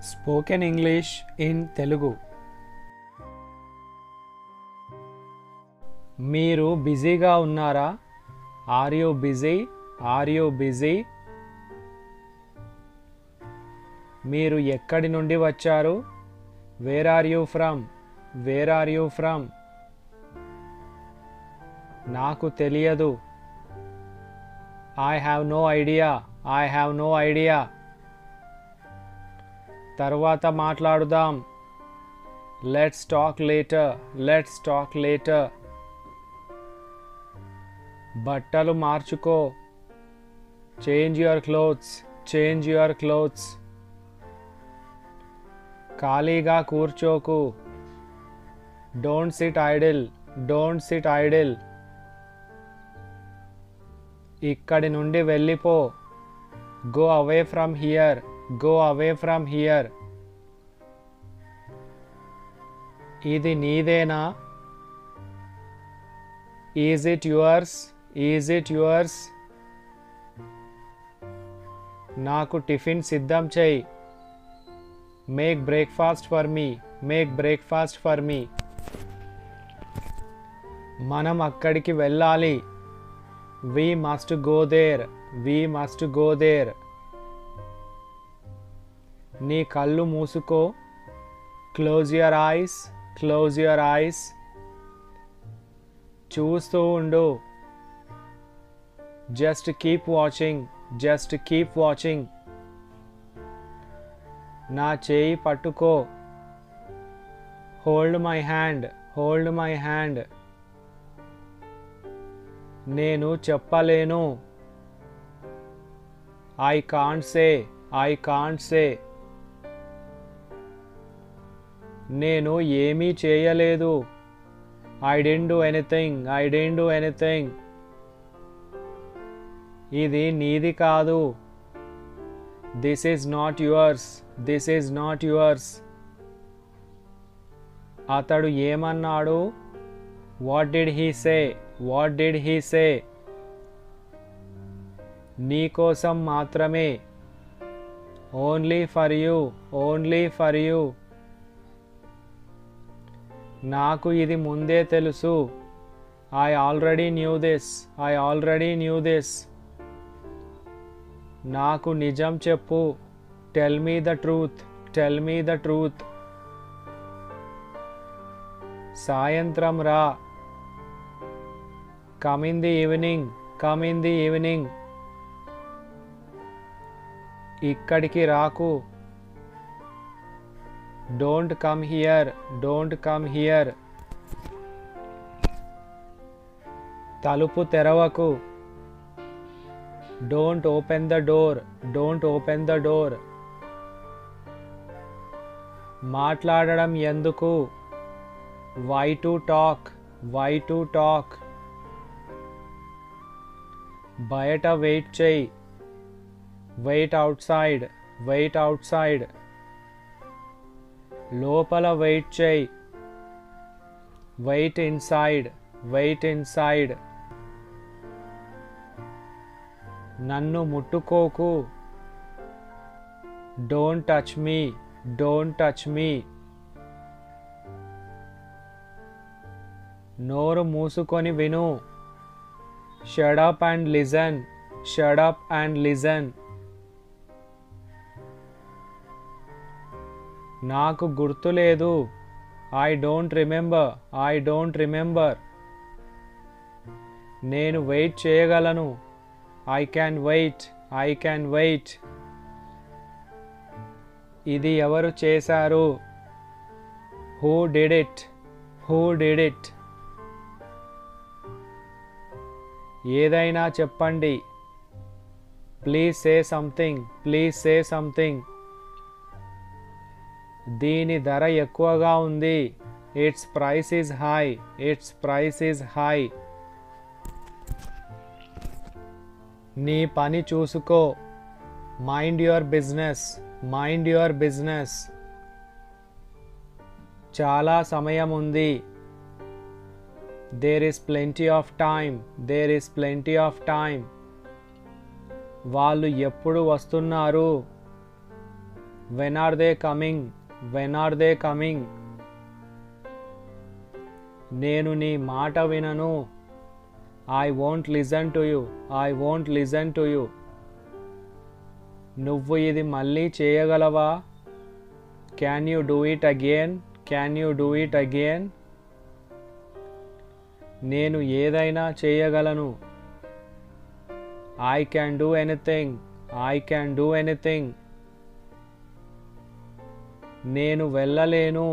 Spoken English in Telugu. మీరు బిజీగా ఉన్నారా? Are you busy? Are you busy? మీరు ఎక్కడి నుండి వచ్చారు? Where are you from? Where are you from? నాకు తెలియదు. I have no idea. I have no idea. తర్వాత మాట్లాడుదాం. Let's talk later. Let's talk later. బట్టలు మార్చుకో. Change your clothes. Change your clothes. ఖాళీగా కూర్చోకు. Don't sit idle. Don't sit idle. ఇక్కడి నుండి వెళ్ళిపో. Go away from here. Go away from here. ఇది నీదేనా? Is it yours? Is it yours? నాకు టిఫిన్ సిద్ధం చేయి. Make breakfast for me. Make breakfast for me. మనం అక్కడికి వెళ్ళాలి. We must go there. We must go there. నీ కళ్ళు మూసుకో. Close your eyes. Close your eyes. చూస్తూ ఉండు. Just keep watching. Just keep watching. నా చేయి పట్టుకో. Hold my hand. Hold my hand. నేను చెప్పలేను. I can't say. I can't say. నేను ఏమీ చేయలేదు. I didn't do anything. I didn't do anything. ఇది నీది కాదు. This is not yours. This is not yours. అతడు ఏమన్నాడు? What did he say? What did he say? నీ కోసం మాత్రమే. Only for you. Only for you. నాకు ఇది ముందే తెలుసు. I already knew this. I already knew this. నాకు నిజం చెప్పు. Tell me the truth. Tell me the truth. సాయంత్రం రా. Come in the evening. Come in the evening. ఇక్కడికి రాకు. Don't come here. Don't come here. తలుపు తెరవకు. Don't open the door. Don't open the door. మాట్లాడడం ఎందుకు? Why to talk? Why to talk? బయట wait చేయి. Wait outside. Wait outside. లోపల wait చేయి. Wait inside. Wait inside. నన్ను ముట్టుకోకు. Don't touch me. Don't touch me. నోరు మూసుకొని విను. Shut up and listen. Shut up and listen. నాకు గుర్తులేదు. I don't remember. I don't remember. నేను వెయిట్ చేయగలను. I can wait. I can wait. ఇది ఎవరు చేశారు? Who did it? Who did it? ఏదైనా చెప్పండి. Please say something. Please say something. దీని ధర ఎక్కువగా ఉంది. It's price is high. It's price is high. నీ పని చూసుకో. Mind your business. Mind your business. చాలా సమయం ఉంది. There is plenty of time. There is plenty of time. వాళ్ళు ఎప్పుడు వస్తున్నారు? When are they coming? When are they coming? నేను నీ మాట వినను. I won't listen to you. I won't listen to you. నువ్వు ఇది మళ్ళీ చేయగలవా? Can you do it again? Can you do it again? నేను ఏదైనా చేయగలను. I can do anything. I can do anything. నేను వెళ్ళలేను.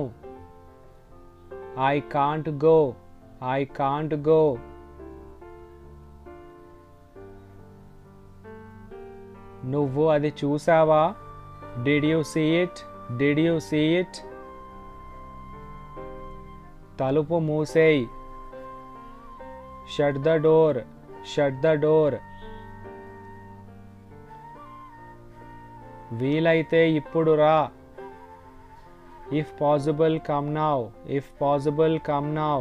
I can't go. I can't go. నువ్వు అది చూసావా? Did you see it? Did you see it? తలుపు మూసేయ్. Shut the door. Shut the door. వీలైతే ఇప్పుడు రా. If possible come now. If possible come now.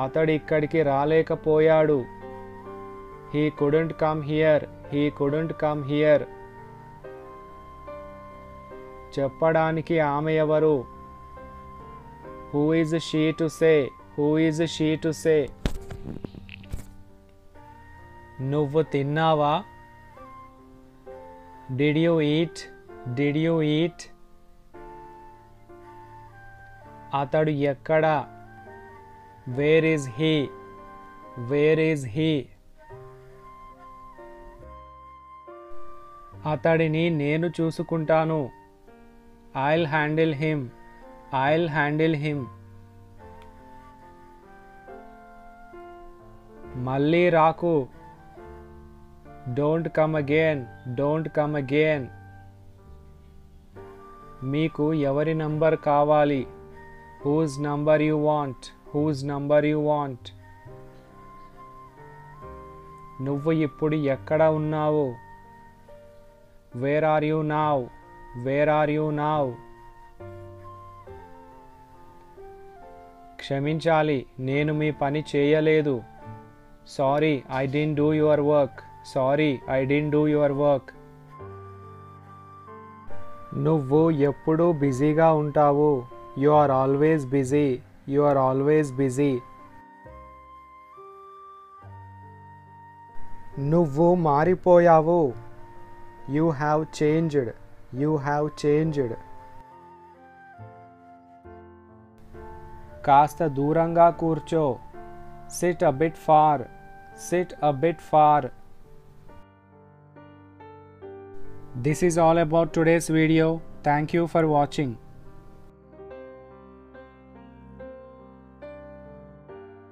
అతడు ఇక్కడికి రాలేకపోయాడు. He couldn't come here. He couldn't come here. చెప్పడానికి ఆమె ఎవరు? Who is she to say? Who is she to say? నువ్వు తిన్నావా? Did you eat? Did you eat? అతడు ఎక్కడ? Where is he? Where is he? అతడిని నేను చూసుకుంటాను. I'll handle him. I'll handle him. మళ్ళీ రాకు. Don't come again. Don't come again. మీకు ఎవరి నంబర్ కావాలి? Whose number you want? Whose number you want? నువ్వు ఇప్పుడు ఎక్కడ ఉన్నావు? Where are you now? Where are you now? క్షమించాలి, నేను మీ పని చేయలేదు. Sorry, I didn't do your work. Sorry, I didn't do your work. నువ్వు ఎప్పుడూ బిజీగా ఉంటావు. You are always busy. You are always busy. నువ్వు మారిపోయావు. You have changed. You have changed. కాస్త దూరంగా కూర్చో. Sit a bit far. Sit a bit far. This is all about today's video. Thank you for watching.